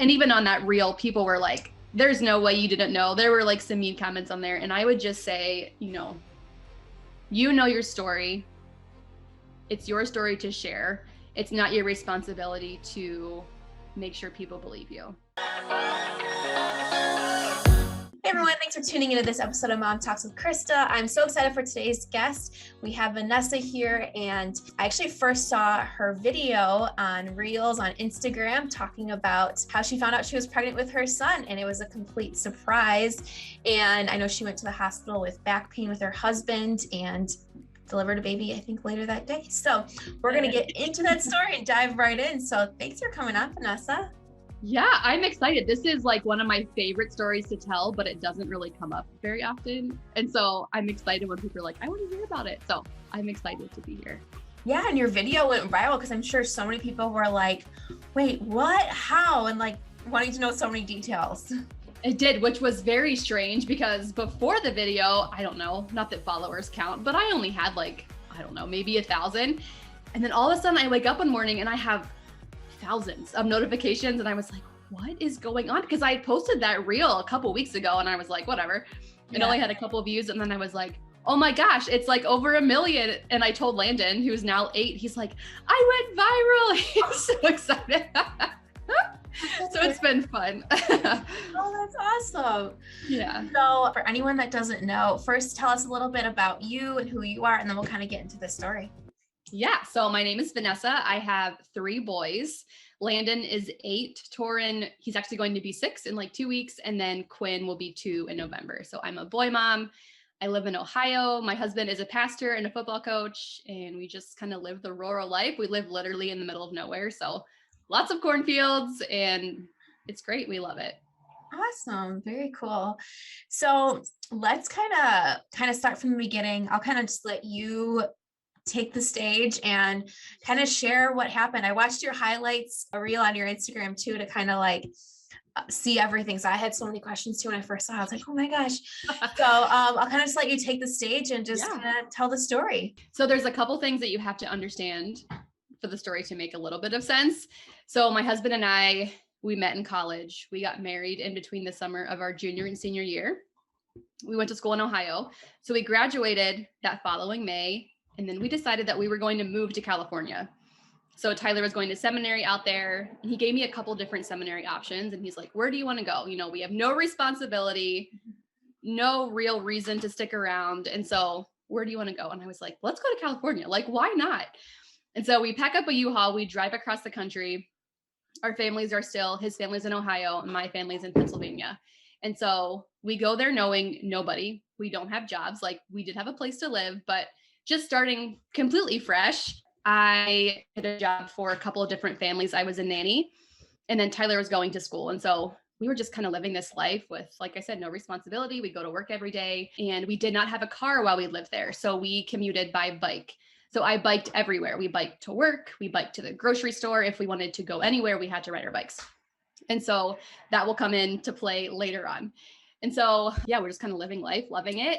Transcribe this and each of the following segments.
And even on that reel, people were like, there's no way you didn't know. There were like some mean comments on there. And I would just say, you know your story. It's your story to share. It's not your responsibility to make sure people believe you. Hey everyone, thanks for tuning into this episode of Mom Talks with Christa. I'm so excited for today's guest. We have Vanessa here, and I actually first saw her video on Reels on Instagram talking about how she found out she was pregnant with her son, and it was a complete surprise. And I know she went to the hospital with back pain with her husband and delivered a baby, I think, later that day. So we're going to get into that story and dive right in. So thanks for coming on, Vanessa. Yeah, I'm excited. This is like one of my favorite stories to tell, but it doesn't really come up very often. And so I'm excited when people are like, I want to hear about it. So I'm excited to be here. Yeah, and your video went viral because I'm sure so many people were like, wait, what? How? And like wanting to know so many details. It did, which was very strange because before the video, I don't know, not that followers count, but I only had like, I don't know, maybe 1,000. And then all of a sudden I wake up one morning and I have thousands of notifications, and I was like, what is going on? Because I had posted that reel a couple weeks ago and I was like, whatever. It only had a couple of views, and then I was like, oh my gosh, it's like over 1 million. And I told Landon, who's now 8, he's like, I went viral. He's so excited. So it's been fun. Oh, that's awesome. Yeah. So for anyone that doesn't know, first tell us a little bit about you and who you are, and then we'll kind of get into the story. Yeah. So my name is Vanessa. I have 3 boys. Landon is 8. Torin, he's actually going to be 6 in like 2 weeks. And then Quinn will be 2 in November. So I'm a boy mom. I live in Ohio. My husband is a pastor and a football coach, and we just kind of live the rural life. We live literally in the middle of nowhere. So lots of cornfields, and it's great. We love it. Awesome. Very cool. So let's kind of start from the beginning. I'll kind of just let you take the stage and kind of share what happened. I watched your highlights, a reel on your Instagram too, to kind of like see everything. So I had so many questions too when I first saw it. I was like, oh my gosh. So I'll kind of just let you take the stage and just kind of tell the story. So there's a couple things that you have to understand for the story to make a little bit of sense. So my husband and I, we met in college. We got married in between the summer of our junior and senior year. We went to school in Ohio. So we graduated that following May. And then we decided that we were going to move to California. So Tyler was going to seminary out there. And he gave me a couple different seminary options. And he's like, where do you want to go? You know, we have no responsibility, no real reason to stick around. And so where do you want to go? And I was like, let's go to California. Like, why not? And so we pack up a U-Haul, we drive across the country. Our families are still, his family's in Ohio, and my family's in Pennsylvania. And so we go there knowing nobody. We don't have jobs. Like, we did have a place to live, but just starting completely fresh. I did a job for a couple of different families. I was a nanny, and then Tyler was going to school. And so we were just kind of living this life with, like I said, no responsibility. We go to work every day, and we did not have a car while we lived there. So we commuted by bike. So I biked everywhere. We biked to work. We biked to the grocery store. If we wanted to go anywhere, we had to ride our bikes. And so that will come into play later on. And so, yeah, we're just kind of living life, loving it.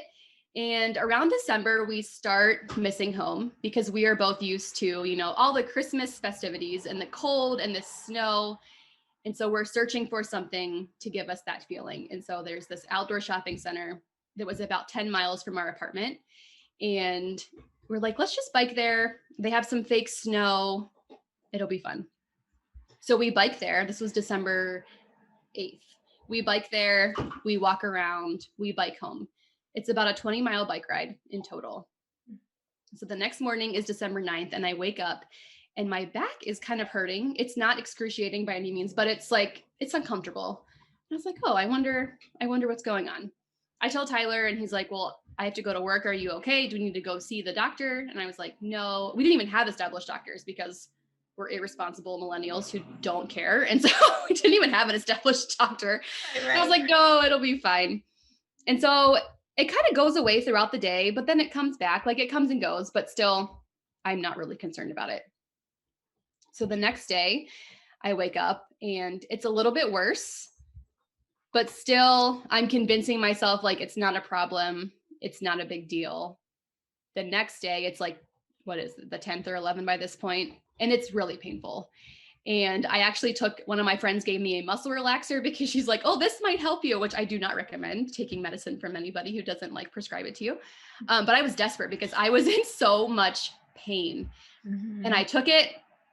And around December, we start missing home because we are both used to, you know, all the Christmas festivities and the cold and the snow. And so we're searching for something to give us that feeling. And so there's this outdoor shopping center that was about 10 miles from our apartment. And we're like, let's just bike there. They have some fake snow. It'll be fun. So we bike there. This was December 8th. We bike there. We walk around. We bike home. It's about a 20-mile bike ride in total. So the next morning is December 9th, and I wake up and my back is kind of hurting. It's not excruciating by any means, but it's like, it's uncomfortable. And I was like, oh, I wonder what's going on. I tell Tyler, and he's like, well, I have to go to work. Are you okay? Do we need to go see the doctor? And I was like, no, we didn't even have established doctors because we're irresponsible millennials who don't care. And so we didn't even have an established doctor. Right. I was like, no, it'll be fine. And so it kind of goes away throughout the day, but then it comes back. Like, it comes and goes, but still, I'm not really concerned about it. So the next day I wake up and it's a little bit worse, but still I'm convincing myself like it's not a problem. It's not a big deal. The next day it's like, what is it, the 10th or 11th by this point, and it's really painful. And I actually one of my friends gave me a muscle relaxer because she's like, oh, this might help you, which I do not recommend taking medicine from anybody who doesn't like prescribe it to you. But I was desperate because I was in so much pain. And I took it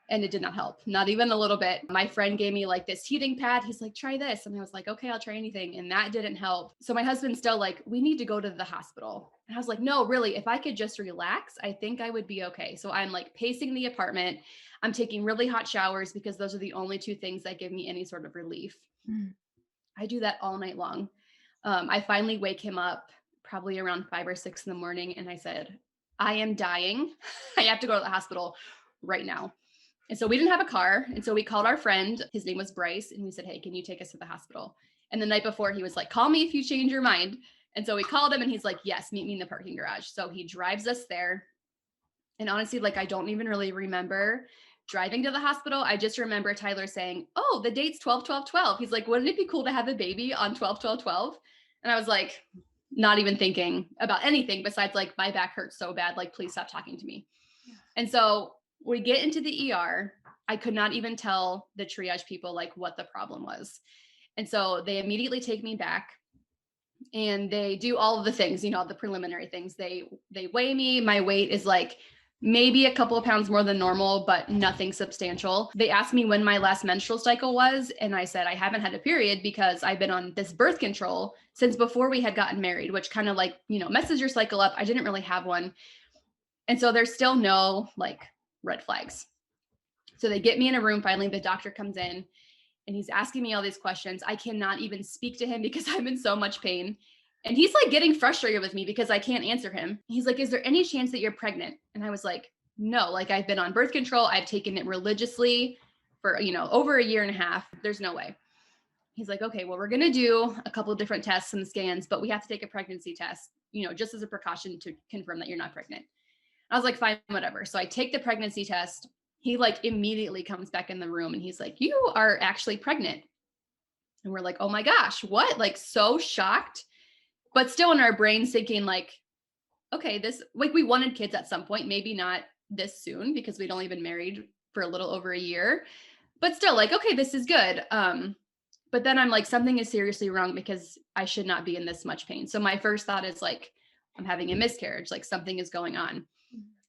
and it did not help, not even a little bit. My friend gave me like this heating pad. He's like, try this. And I was like, okay, I'll try anything. And that didn't help. So my husband's still like, we need to go to the hospital. And I was like, no, really, if I could just relax, I think I would be okay. So I'm like pacing the apartment. I'm taking really hot showers because those are the only two things that give me any sort of relief. I do that all night long. I finally wake him up probably around 5 or 6 in the morning. And I said, I am dying. I have to go to the hospital right now. And so we didn't have a car. And so we called our friend. His name was Bryce. And we said, hey, can you take us to the hospital? And the night before he was like, call me if you change your mind. And so we called him and he's like, yes, meet me in the parking garage. So he drives us there. And honestly, like, I don't even really remember driving to the hospital. I just remember Tyler saying, oh, the date's 12/12/12. He's like, wouldn't it be cool to have a baby on 12/12/12? And I was like, not even thinking about anything besides like, my back hurts so bad. Like, please stop talking to me. Yeah. And so we get into the ER. I could not even tell the triage people like what the problem was. And so they immediately take me back and they do all of the things, you know, the preliminary things. They weigh me. My weight is like maybe a couple of pounds more than normal, but nothing substantial. They asked me when my last menstrual cycle was. And I said, I haven't had a period because I've been on this birth control since before we had gotten married, which kind of like, you know, messes your cycle up. I didn't really have one. And so there's still no like red flags. So they get me in a room. Finally, the doctor comes in and he's asking me all these questions. I cannot even speak to him because I'm in so much pain. And he's like getting frustrated with me because I can't answer him. He's like, is there any chance that you're pregnant? And I was like, no, like I've been on birth control. I've taken it religiously for, you know, over a year and a half. There's no way. He's like, okay, well, we're going to do a couple of different tests and scans, but we have to take a pregnancy test, you know, just as a precaution to confirm that you're not pregnant. I was like, fine, whatever. So I take the pregnancy test. He like immediately comes back in the room and he's like, you are actually pregnant. And we're like, oh my gosh, what? Like so shocked, but still in our brains thinking like, okay, this, like we wanted kids at some point, maybe not this soon because we'd only been married for a little over a year, but still like, okay, this is good. But then I'm like, something is seriously wrong because I should not be in this much pain. So my first thought is like, I'm having a miscarriage, like something is going on.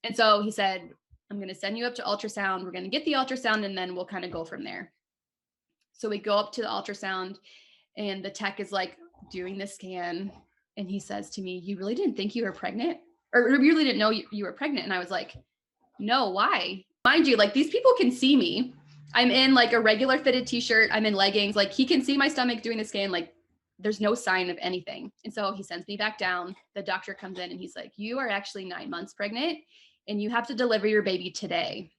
And so he said, I'm going to send you up to ultrasound. We're going to get the ultrasound and then we'll kind of go from there. So we go up to the ultrasound and the tech is like doing the scan. And he says to me, you really didn't think you were pregnant? Or you really didn't know you were pregnant? And I was like, no, why? Mind you, like these people can see me. I'm in like a regular fitted t-shirt. I'm in leggings. Like he can see my stomach doing the scan. Like there's no sign of anything. And so he sends me back down. The doctor comes in and he's like, you are actually 9 months pregnant and you have to deliver your baby today.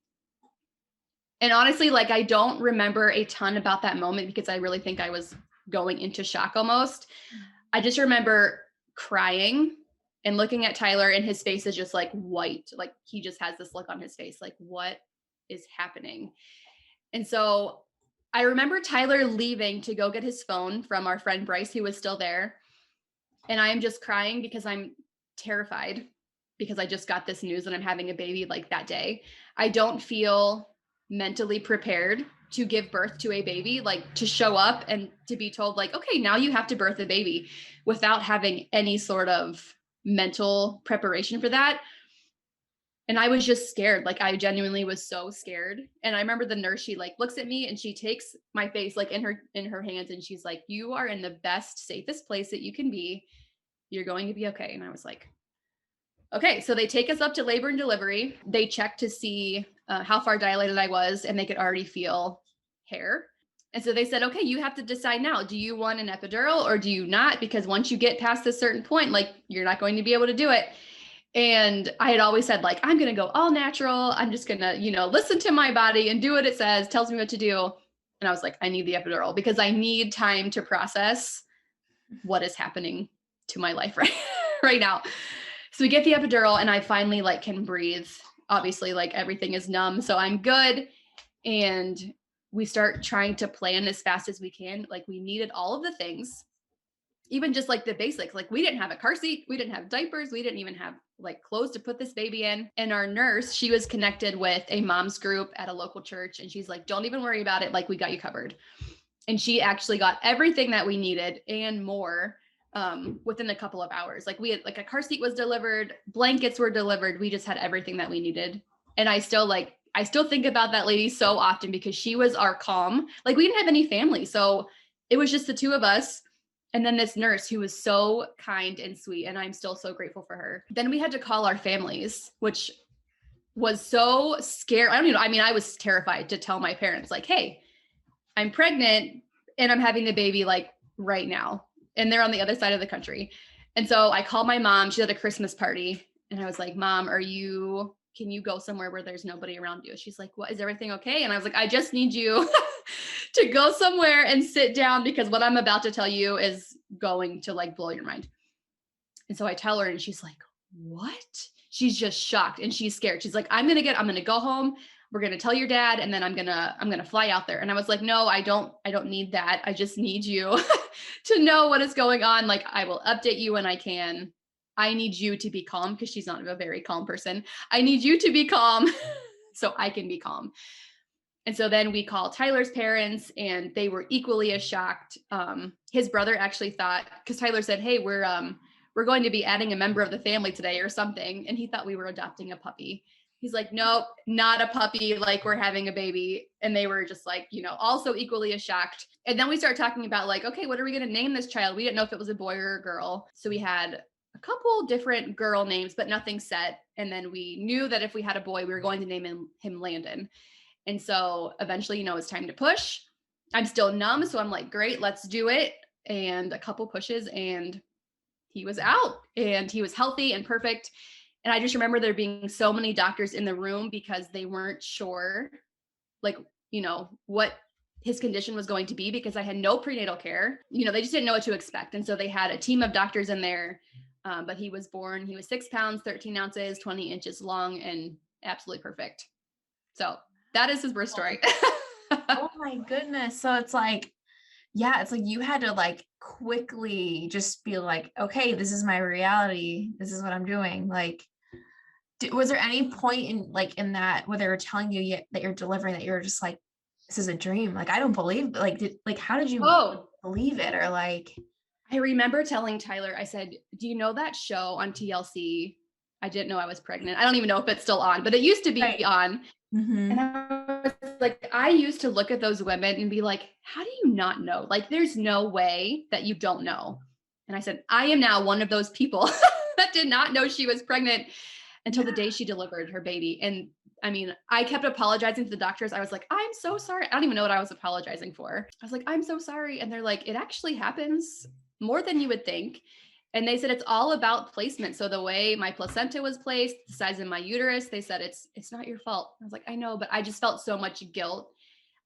And honestly, like I don't remember a ton about that moment because I really think I was going into shock almost. I just remember crying and looking at Tyler and his face is just like white. Like he just has this look on his face, like what is happening? And so I remember Tyler leaving to go get his phone from our friend Bryce, who was still there. And I am just crying because I'm terrified because I just got this news that I'm having a baby like that day. I don't feel mentally prepared to give birth to a baby, like to show up and to be told like, okay, now you have to birth a baby without having any sort of mental preparation for that. And I was just scared. Like I genuinely was so scared. And I remember the nurse, she like looks at me and she takes my face like in her hands and she's like, you are in the best, safest place that you can be. You're going to be okay. And I was like, okay. So they take us up to labor and delivery. They check to see how far dilated I was and they could already feel hair. And so they said, okay, you have to decide now. Do you want an epidural or do you not? Because once you get past a certain point, like you're not going to be able to do it. And I had always said like, I'm going to go all natural. I'm just going to, you know, listen to my body and do what it says, tells me what to do. And I was like, I need the epidural because I need time to process what is happening to my life right now. So we get the epidural and I finally like can breathe. Obviously like everything is numb. So I'm good. And we start trying to plan as fast as we can. Like we needed all of the things. even just like the basics, like we didn't have a car seat, we didn't have diapers, we didn't even have like clothes to put this baby in. And our nurse, she was connected with a mom's group at a local church. And she's like, don't even worry about it. Like we got you covered. And she actually got everything that we needed and more within a couple of hours. Like we had like a car seat was delivered, blankets were delivered. We just had everything that we needed. And I still think about that lady so often because she was our calm. Like we didn't have any family. So it was just the two of us. And then this nurse who was so kind and sweet. And I'm still so grateful for her. Then we had to call our families, which was so scary. I was terrified to tell my parents like, hey, I'm pregnant and I'm having the baby like right now. And they're on the other side of the country. And so I called my mom. She had a Christmas party. And I was like, Mom, can you go somewhere where there's nobody around you? She's like, what, is everything okay? And I was like, I just need you to go somewhere and sit down because what I'm about to tell you is going to like blow your mind. And so I tell her and she's like, what? She's just shocked and she's scared. She's like, I'm going to go home. We're going to tell your dad. And then I'm going to fly out there. And I was like, no, I don't need that. I just need you to know what is going on. Like I will update you when I can. I need you to be calm because she's not a very calm person. I need you to be calm so I can be calm. And so then we called Tyler's parents and they were equally as shocked. His brother actually thought, because Tyler said, hey, we're going to be adding a member of the family today or something. And he thought we were adopting a puppy. He's like, nope, not a puppy. Like we're having a baby. And they were just like, also equally as shocked. And then we started talking about like, okay, what are we going to name this child? We didn't know if it was a boy or a girl. So we had a couple different girl names, but nothing set. And then we knew that if we had a boy, we were going to name him Landon. And so eventually, it's time to push. I'm still numb. So I'm like, great, let's do it. And a couple pushes and he was out and he was healthy and perfect. And I just remember there being so many doctors in the room because they weren't sure, like, what his condition was going to be because I had no prenatal care. They just didn't know what to expect. And so they had a team of doctors in there. But he was 6 pounds, 13 ounces, 20 inches long, and absolutely perfect. So that is his birth story. Oh my goodness. So it's like, yeah, it's like you had to like quickly just be like, okay, this is my reality. This is what I'm doing. Like, was there any point in that where they were telling you that you're delivering that you're just like, this is a dream? Like, I don't believe, how did you believe it? Or like, I remember telling Tyler, I said, do you know that show on TLC? I didn't know I was pregnant. I don't even know if it's still on, but it used to be on. Mm-hmm. And I was like, I used to look at those women and be like, how do you not know? Like, there's no way that you don't know. And I said, I am now one of those people that did not know she was pregnant until the day she delivered her baby. And I kept apologizing to the doctors. I was like, I'm so sorry. I don't even know what I was apologizing for. I was like, I'm so sorry. And they're like, it actually happens more than you would think. And they said, it's all about placement. So the way my placenta was placed, the size of my uterus, they said, it's not your fault. I was like, I know, but I just felt so much guilt.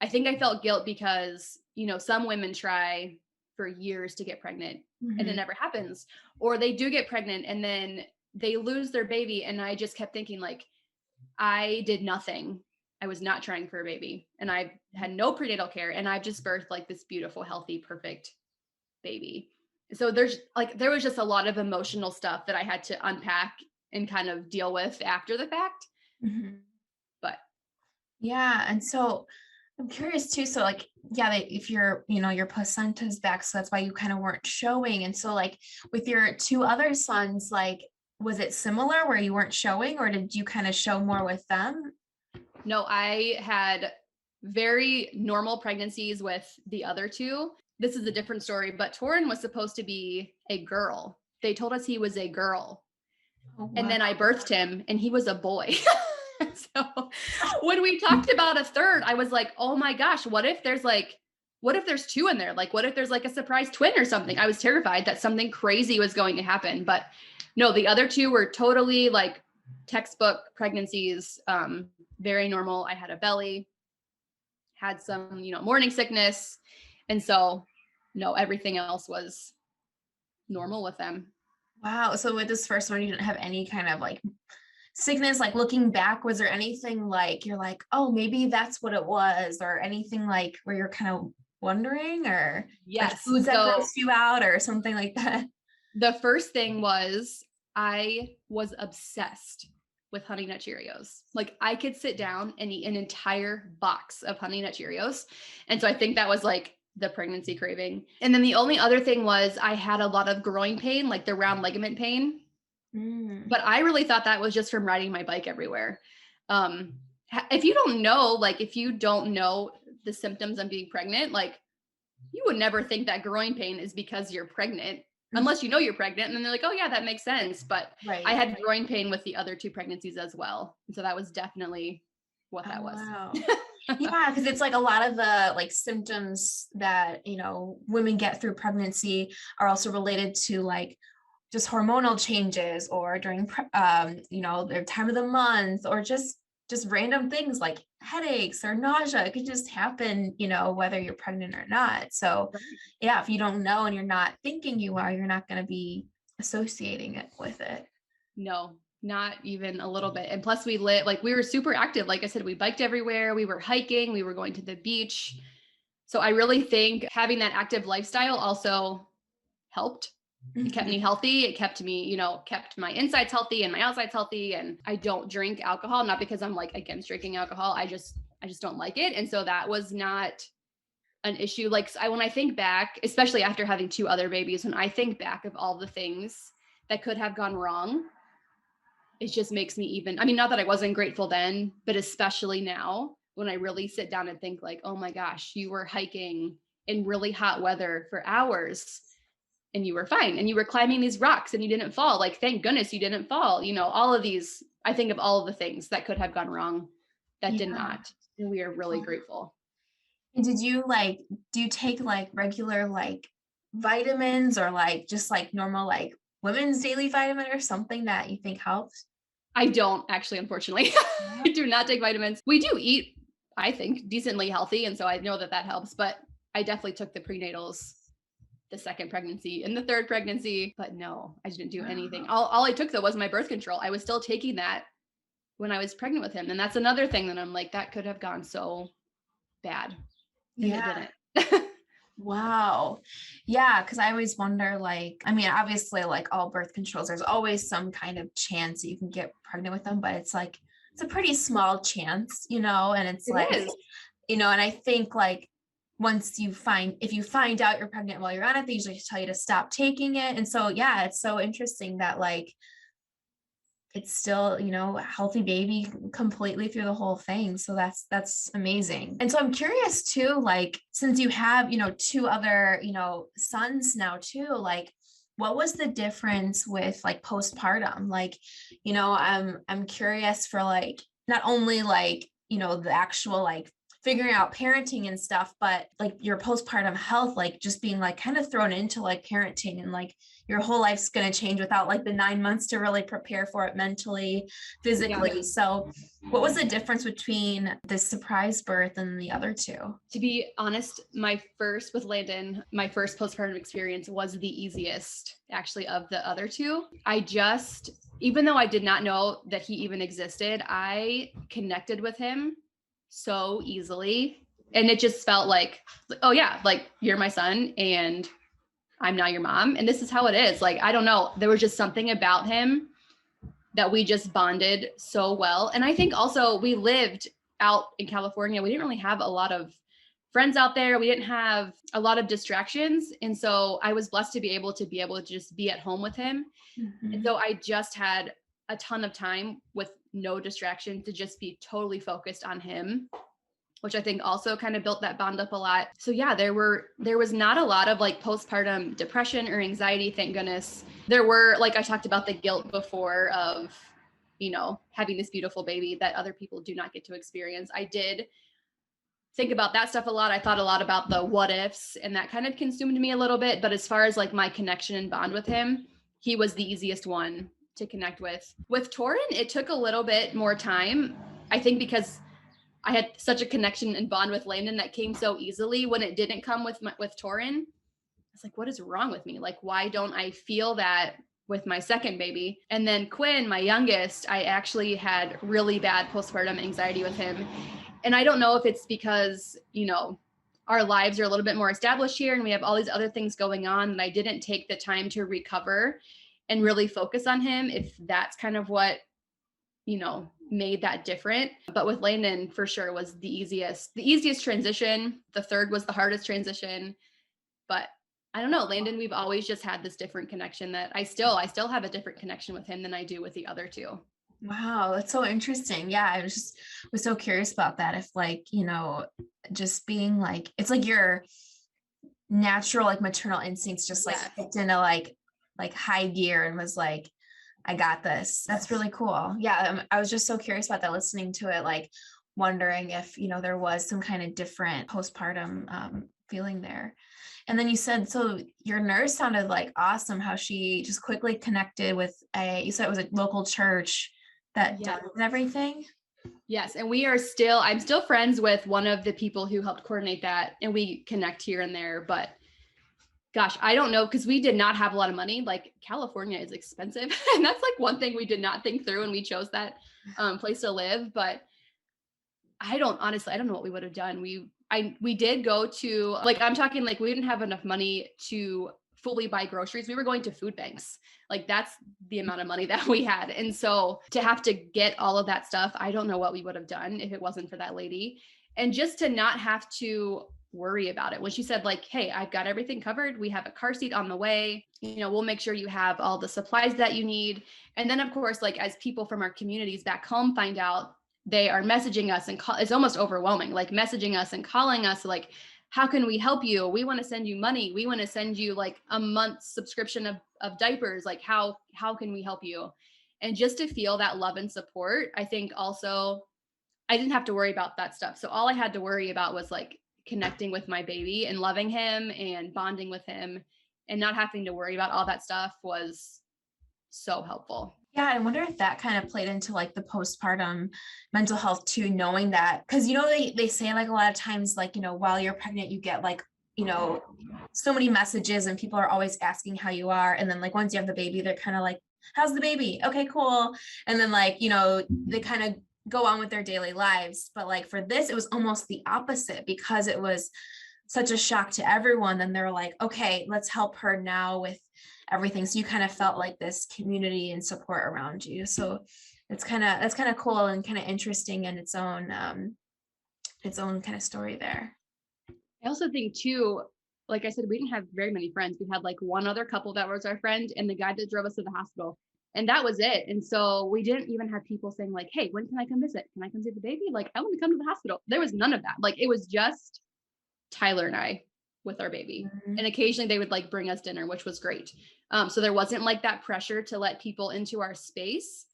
I think I felt guilt because, some women try for years to get pregnant and it never happens, or they do get pregnant and then they lose their baby. And I just kept thinking like, I did nothing. I was not trying for a baby and I had no prenatal care and I've just birthed like this beautiful, healthy, perfect baby. So there was just a lot of emotional stuff that I had to unpack and kind of deal with after the fact. Mm-hmm. But yeah. And so I'm curious too. So like, yeah, if you're, your placenta's back, so that's why you kind of weren't showing. And so like with your two other sons, like, was it similar where you weren't showing or did you kind of show more with them? No, I had very normal pregnancies with the other two. This is a different story, but Torin was supposed to be a girl. They told us he was a girl. Oh, wow. And then I birthed him and he was a boy. So when we talked about a third, I was like, oh my gosh, what if there's two in there? Like, what if there's like a surprise twin or something? I was terrified that something crazy was going to happen, but no, the other two were totally like textbook pregnancies, very normal. I had a belly, had some, morning sickness. And so, no, everything else was normal with them. Wow. So with this first one, you didn't have any kind of like sickness, like looking back, was there anything like, you're like, oh, maybe that's what it was, or anything like where you're kind of wondering, or like Yes. foods that So gross you out or something like that? the first thing was I was obsessed with Honey Nut Cheerios. Like I could sit down and eat an entire box of Honey Nut Cheerios. And so I think that was like the pregnancy craving. And then the only other thing was I had a lot of groin pain, like the round ligament pain. But I really thought that was just from riding my bike everywhere. If you don't know, like if you don't know the symptoms of being pregnant, like you would never think that groin pain is because you're pregnant, unless you know you're pregnant. And then they're like, oh yeah, that makes sense. But I had groin pain with the other two pregnancies as well. And so that was definitely what that was. Wow. Yeah, because it's like a lot of the like symptoms that, you know, women get through pregnancy are also related to like just hormonal changes or during you know, their time of the month, or just random things like headaches or nausea. It could just happen, you know, whether you're pregnant or not. So yeah, if you don't know and you're not thinking you are, you're not going to be associating it with it. No, not even a little bit. And plus we were super active. Like I said, we biked everywhere. We were hiking, we were going to the beach. So I really think having that active lifestyle also helped. It kept me healthy. It kept me, you know, kept my insides healthy and my outsides healthy. And I don't drink alcohol, not because I'm like against drinking alcohol. I just don't like it. And so that was not an issue. Like when I think back, especially after having two other babies, when I think back of all the things that could have gone wrong, it just makes me even, I mean, not that I wasn't grateful then, but especially now when I really sit down and think like, oh my gosh, you were hiking in really hot weather for hours and you were fine, and you were climbing these rocks and you didn't fall. Like, thank goodness you didn't fall. You know, all of these, I think of all of the things that could have gone wrong that did not. And we are really grateful. And do you take like regular like vitamins, or like just like normal like women's daily vitamin or something that you think helps? I don't actually, unfortunately. I do not take vitamins. We do eat, I think, decently healthy. And so I know that helps, but I definitely took the prenatals the second pregnancy and the third pregnancy, but no, I didn't do anything. All I took though was my birth control. I was still taking that when I was pregnant with him. And that's another thing that I'm like, that could have gone so bad. And it didn't. Wow. Yeah, because I always wonder, like, I mean, obviously, like all birth controls, there's always some kind of chance that you can get pregnant with them, but it's like, it's a pretty small chance, you know, and it's like, you know, and I think like once if you find out you're pregnant while you're on it, they usually tell you to stop taking it. And so, yeah, it's so interesting that like, it's still, you know, a healthy baby completely through the whole thing. So that's amazing. And so I'm curious too, like, since you have, you know, two other, you know, sons now too, like, what was the difference with like postpartum? Like, you know, I'm curious for like, not only like, you know, the actual like figuring out parenting and stuff, but like your postpartum health, like just being like kind of thrown into like parenting, and like your whole life's going to change without like the 9 months to really prepare for it mentally, physically. Yeah. So what was the difference between the surprise birth and the other two? To be honest, with Landon, my first postpartum experience was the easiest actually of the other two. Even though I did not know that he even existed, I connected with him so easily. And it just felt like, oh yeah, like you're my son and I'm now your mom. And this is how it is. Like, I don't know. There was just something about him that we just bonded so well. And I think also we lived out in California. We didn't really have a lot of friends out there. We didn't have a lot of distractions. And so I was blessed to be able to just be at home with him. Mm-hmm. And so I just had a ton of time with no distraction to just be totally focused on him, which I think also kind of built that bond up a lot. So yeah, there was not a lot of like postpartum depression or anxiety, thank goodness. There were, like I talked about the guilt before of, you know, having this beautiful baby that other people do not get to experience. I did think about that stuff a lot. I thought a lot about the what ifs, and that kind of consumed me a little bit. But as far as like my connection and bond with him, he was the easiest one to connect with. With Torin, it took a little bit more time, I think, because I had such a connection and bond with Landon that came so easily. When it didn't come with Torin, I was like, what is wrong with me? Like, why don't I feel that with my second baby? And then Quinn, my youngest, I actually had really bad postpartum anxiety with him. And I don't know if it's because, you know, our lives are a little bit more established here and we have all these other things going on, and I didn't take the time to recover and really focus on him, if that's kind of what, made that different. But with Landon, for sure, was the easiest transition. The third was the hardest transition. But I don't know, Landon, we've always just had this different connection that I still have a different connection with him than I do with the other two. Wow, that's so interesting. Yeah, I was so curious about that. If like, just being like, it's like your natural like maternal instincts just like kicked into like high gear and was like, I got this. That's really cool. Yeah, I was just so curious about that, listening to it, like wondering if, there was some kind of different postpartum feeling there. And then you said, so your nurse sounded like awesome, how she just quickly connected with you said it was a local church that does everything. Yes. And I'm still friends with one of the people who helped coordinate that, and we connect here and there, but gosh, I don't know, because we did not have a lot of money. Like, California is expensive. And that's like one thing we did not think through when we chose that place to live. But I don't know what we would have done. We did go to, like, I'm talking like we didn't have enough money to fully buy groceries. We were going to food banks. Like, that's the amount of money that we had. And so to have to get all of that stuff, I don't know what we would have done if it wasn't for that lady. And just to not have to worry about it. When she said like, hey, I've got everything covered. We have a car seat on the way. We'll make sure you have all the supplies that you need. And then of course, like, as people from our communities back home find out, they are messaging us and it's almost overwhelming, like messaging us and calling us like, how can we help you? We want to send you money. We want to send you like a month's subscription of diapers. Like, how can we help you? And just to feel that love and support, I think also I didn't have to worry about that stuff. So all I had to worry about was like connecting with my baby and loving him and bonding with him, and not having to worry about all that stuff was so helpful. Yeah, I wonder if that kind of played into like the postpartum mental health too, knowing that, because they say like a lot of times, like, while you're pregnant, you get like, so many messages and people are always asking how you are. And then like once you have the baby, they're kind of like, how's the baby? Okay, cool. And then like, they kind of go on with their daily lives. But like for this, it was almost the opposite, because it was such a shock to everyone. Then they're like, okay, let's help her now with everything. So you kind of felt like this community and support around you. So that's kind of cool and kind of interesting in its own kind of story there. I also think too, like I said, we didn't have very many friends. We had like one other couple that was our friend and the guy that drove us to the hospital. And that was it. And so we didn't even have people saying like, hey, when can I come visit? Can I come see the baby? Like, I want to come to the hospital. There was none of that. Like, it was just Tyler and I with our baby. Mm-hmm. And occasionally they would like bring us dinner, which was great. So there wasn't like that pressure to let people into our space.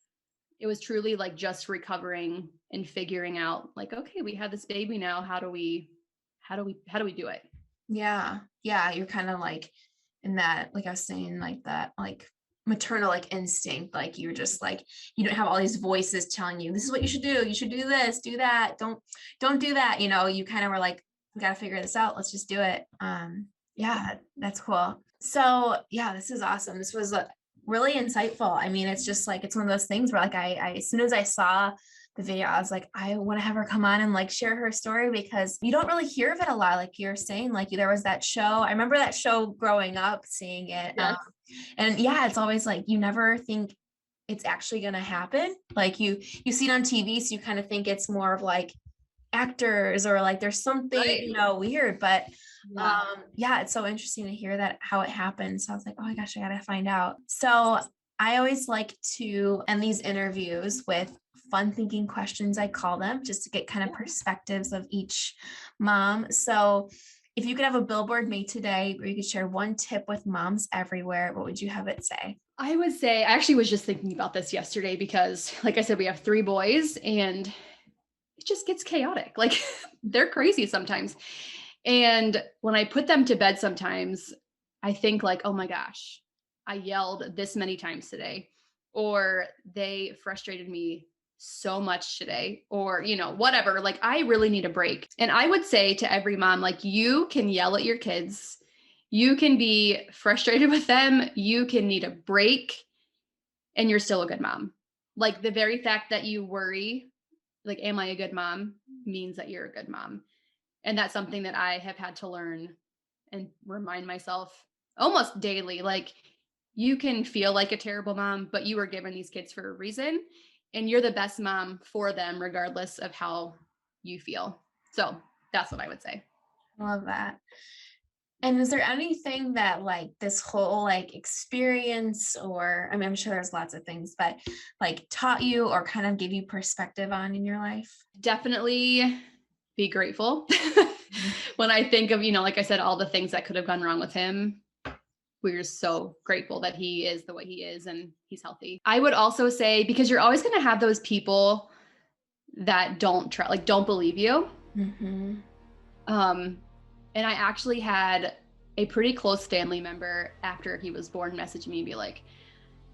It was truly like just recovering and figuring out like, okay, we have this baby now. How do we do it? Yeah. You're kind of like in that, like I was saying, like that, like maternal, like instinct, like you're just like, you don't have all these voices telling you, this is what you should do. You should do this, do that. Don't do that. You kind of were like, we got to figure this out. Let's just do it. Yeah, that's cool. So yeah, this is awesome. This was really insightful. I mean, it's just like, it's one of those things where like, I as soon as I saw the video, I was like, I want to have her come on and like share her story, because you don't really hear of it a lot. Like you're saying, like there was that show. I remember that show growing up, seeing it. Yes. And yeah, it's always like, you never think it's actually going to happen. Like you see it on TV. So you kind of think it's more of like actors or like there's something, right, weird, but yeah, it's so interesting to hear that, how it happened. So I was like, oh my gosh, I gotta find out. So I always like to end these interviews with fun thinking questions, I call them, just to get kind of perspectives of each mom. So if you could have a billboard made today where you could share one tip with moms everywhere, what would you have it say? I would say, I actually was just thinking about this yesterday, because like I said, we have 3 boys and it just gets chaotic. Like they're crazy sometimes. And when I put them to bed, sometimes I think like, oh my gosh, I yelled this many times today, or they frustrated me so much today, or, whatever, like I really need a break. And I would say to every mom, like, you can yell at your kids. You can be frustrated with them. You can need a break, and you're still a good mom. Like the very fact that you worry, like, am I a good mom, means that you're a good mom. And that's something that I have had to learn and remind myself almost daily. Like, you can feel like a terrible mom, but you were given these kids for a reason, and you're the best mom for them, regardless of how you feel. So that's what I would say. I love that. And is there anything that like this whole like experience, or I mean, I'm sure there's lots of things, but like taught you or kind of gave you perspective on in your life? Definitely be grateful. When I think of, like I said, all the things that could have gone wrong with him, we're so grateful that he is the way he is and he's healthy. I would also say, because you're always going to have those people that don't believe you. Mm-hmm. And I actually had a pretty close family member after he was born message me and be like,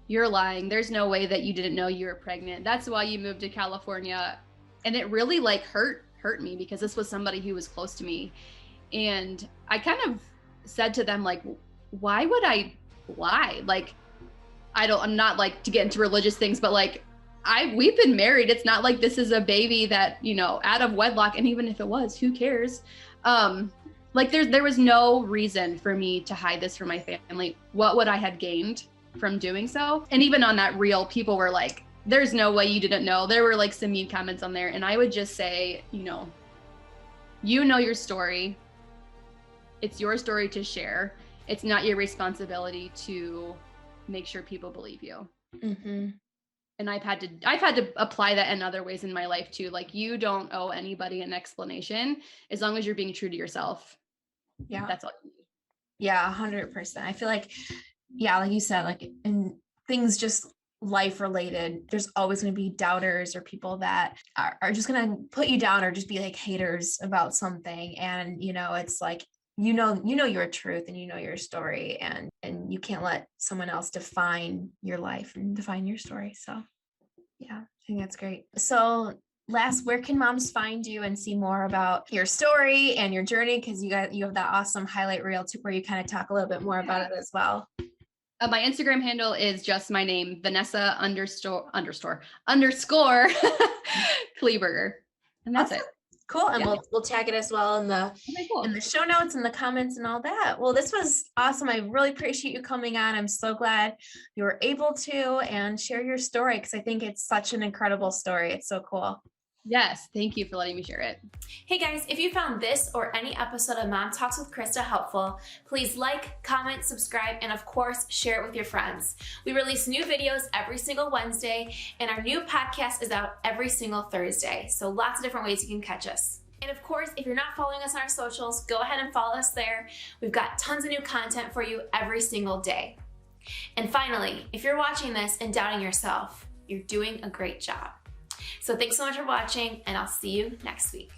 "You're lying. There's no way that you didn't know you were pregnant. That's why you moved to California." And it really like hurt me, because this was somebody who was close to me. And I kind of said to them, like, why would I lie? Like, I'm not like to get into religious things, but like, we've been married. It's not like this is a baby that, out of wedlock. And even if it was, who cares? Like there was no reason for me to hide this from my family. What would I have gained from doing so? And even on that reel, people were like, "There's no way you didn't know." There were like some mean comments on there. And I would just say, you know your story. It's your story to share. It's not your responsibility to make sure people believe you. Mm-hmm. And I've had to apply that in other ways in my life too. Like, you don't owe anybody an explanation as long as you're being true to yourself. Yeah. That's all you need. Yeah, 100%. I feel like, yeah, like you said, like in things just life related, there's always going to be doubters or people that are just going to put you down or just be like haters about something. And, it's like, your truth and your story, and you can't let someone else define your life and define your story. So yeah, I think that's great. So last, where can moms find you and see more about your story and your journey? Because you have that awesome highlight reel too, where you kind of talk a little bit more about it as well. My Instagram handle is just my name, Vanessa _ Kleeburger. And that's awesome. it. Cool. And we'll tag it as well in the in the show notes and the comments and all that. Well, this was awesome. I really appreciate you coming on. I'm so glad you were able to and share your story, because I think it's such an incredible story. It's so cool. Yes, thank you for letting me share it. Hey guys, if you found this or any episode of Mom Talks with Christa helpful, please like, comment, subscribe, and of course, share it with your friends. We release new videos every single Wednesday, and our new podcast is out every single Thursday. So lots of different ways you can catch us. And of course, if you're not following us on our socials, go ahead and follow us there. We've got tons of new content for you every single day. And finally, if you're watching this and doubting yourself, you're doing a great job. So thanks so much for watching, and I'll see you next week.